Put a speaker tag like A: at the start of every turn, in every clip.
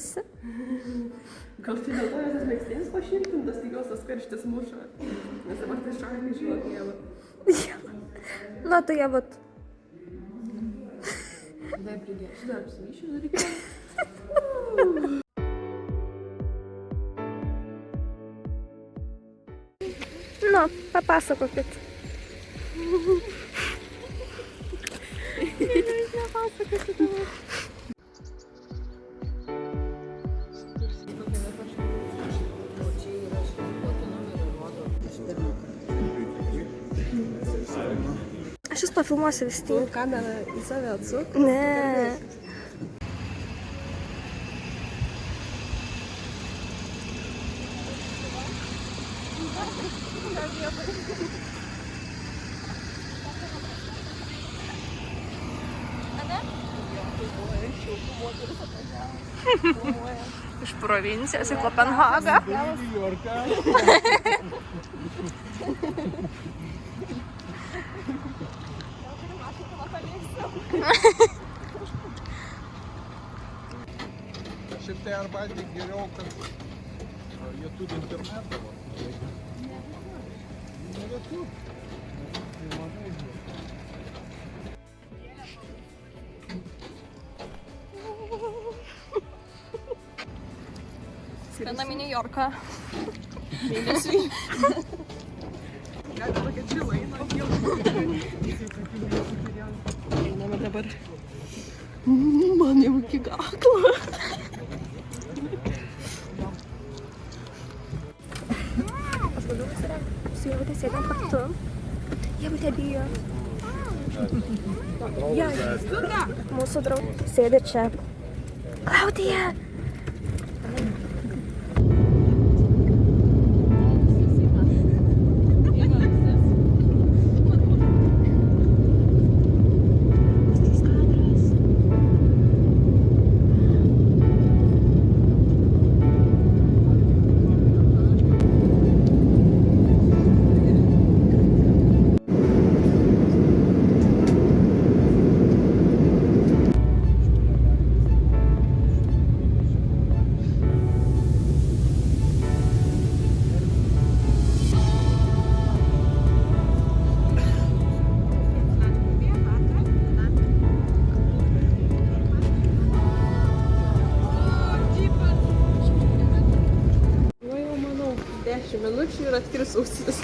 A: esi?
B: Gal tai dėl to jos tas megztinis pašiltintas, tik jos tas karštis muša. Nes dabar tai šalkai žinok, Ieva.
A: Na, tai jie vat.
B: Dar pridėsiu, dar apsimyšiu, dar reikia.
A: Nu, papasakokit. Nepasakokit. Aš jūs pafilmuosiu vis tiek.
B: Kamerą į save atsuk.
A: Ne. Iš provincijos į Kopenhagą.
C: Šiaip tai arba geriau, kad jie turi internetą. Neretu.
A: Skrendam į Niujorką.
B: Mėnesiui. Gal tokia čila eina. Einame dabar. Man jau iki kaklo.
A: Aš labiau pasirengti. Su Ievute sėdėm kartu. Ievute bijo. Ja, mūsų draugė sėdė čia. Klaudija!
B: Minučių ir atkris ausis.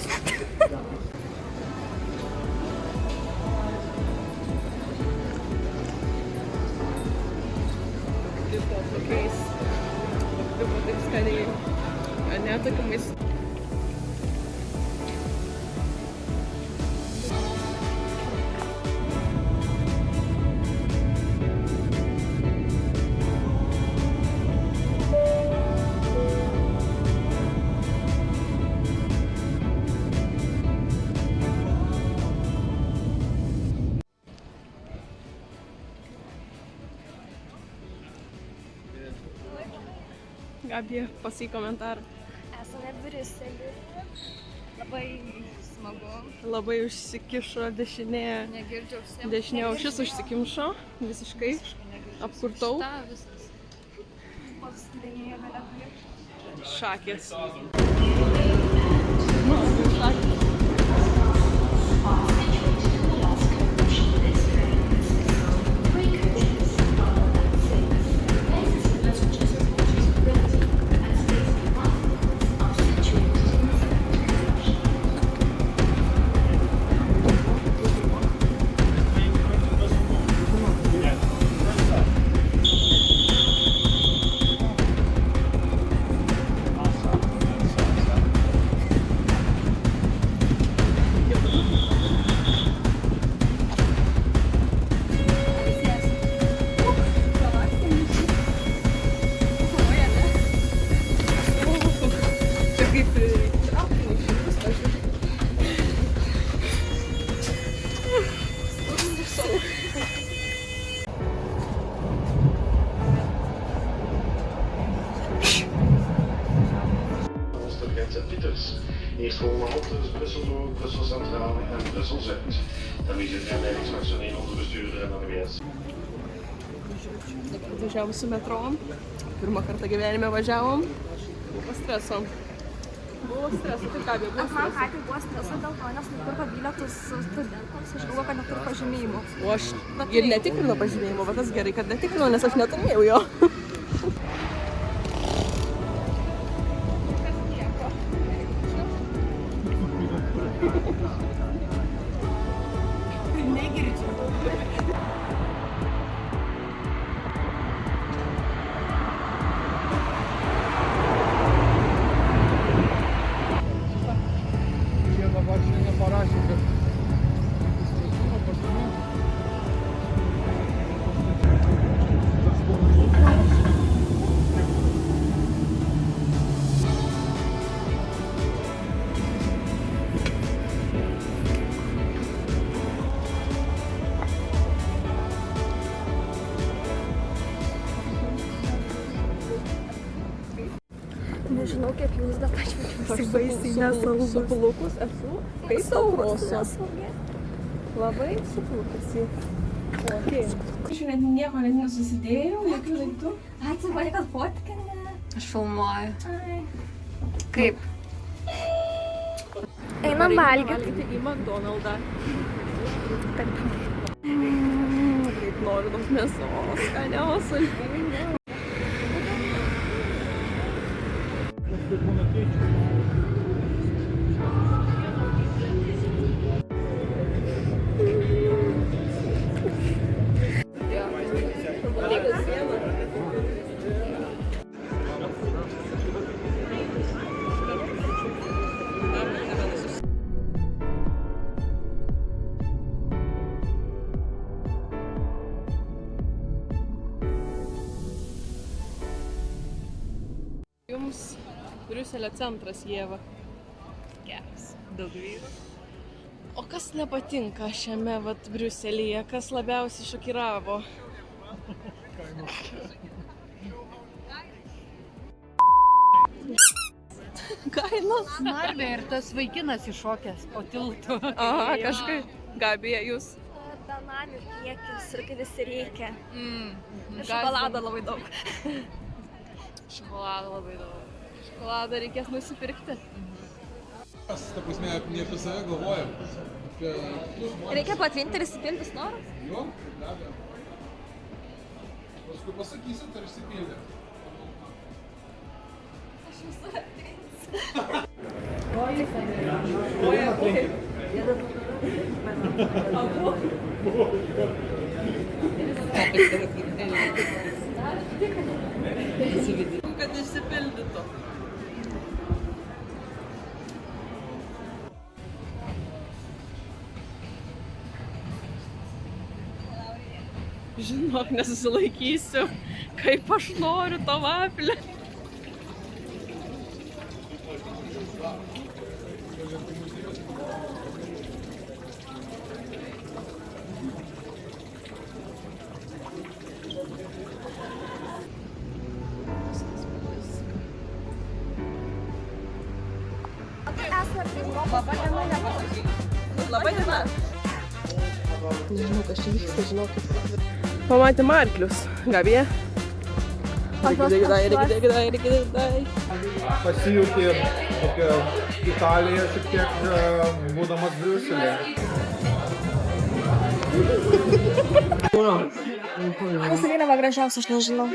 B: Tipo tokiais, tipo taip skaniai, ne tokiais. Gabija, pasakyk komentarą.
A: Esame Briusely. Labai smagu.
B: Labai užsikišo dešinė.
A: Negirdžiu ausim.
B: Dešinė aušis užsikimšo visiškai. Apkurtau.
A: Visas. Pasidainėjo gale.
B: Šakės.
D: Eerst volgende halte is Brussel Noord, Brussel Centraal en Brussel Zuid. Dan is het rijleidingsstraks alleen onder bestuurder en NWS.
B: Važiavom su metro. Pirmą kartą gyvenime važiavom. Buvo streso. Tai ką, buvo
A: Man
B: streso.
A: ką tik buvo streso dėl to, nes nupirko bilietus studentams, aš galvoju, kad neturiu pažymėjimo.
B: O aš ir netikrino pažymėjimo, va tas gerai, kad netikrino, nes aš neturėjau jo.
C: Jie dabar šiandien parašė, kad registratūra pažymė.
A: Nežinau, kaip jūs dabar
B: Aš baisiai nesaugus. Suplukus esu, kaip saugosu. Labai suplukusi. Okay. Šiandien nieko net nesusidėjau, jokių daiktų.
A: Ai, tu mane kad fotkina.
E: Aš filmuoju.
A: Ai.
E: Kaip?
A: Einam valgyti.
B: Į McDonald'ą. Kaip noriu tos mėsos, skanios, saldainių.
C: Tai būna keičiasi.
B: Jums Briuselio centras, Ieva. Geras. Daug vyrų. O kas nepatinka šiame vat Briuselyje? Kas labiausiai šokiravo? Kainos?
E: Marvė ir tas vaikinas iššokęs po tiltu.
B: Aha, kažkaip. Gabija, jūs.
A: Bananių kiekis ir kad jis reikia.
E: Mm.
A: Ir šokolado labai daug.
B: Šokolado labai daug. Šokoladą reikės nusipirkti.
C: Ta prasme, ne apie save galvojam. Apie kitus žmones.
A: Reikia patvinti ir įsipildys noras.
C: Jo, be abejo. Paskui pasakysit, ar išsipildė.
B: Kad išsipildytų. Žinok, nesusilaikysiu, kaip aš noriu to vaflį. Labai diena. Nežinau, kas čia vyksta, žinokit. Pamatėm arklius. Gabija. Dai.
C: Pasijutė tokia Italija šiek tiek būdamas Briuselėje.
A: Pasakyk, gražiausia, aš nežinau.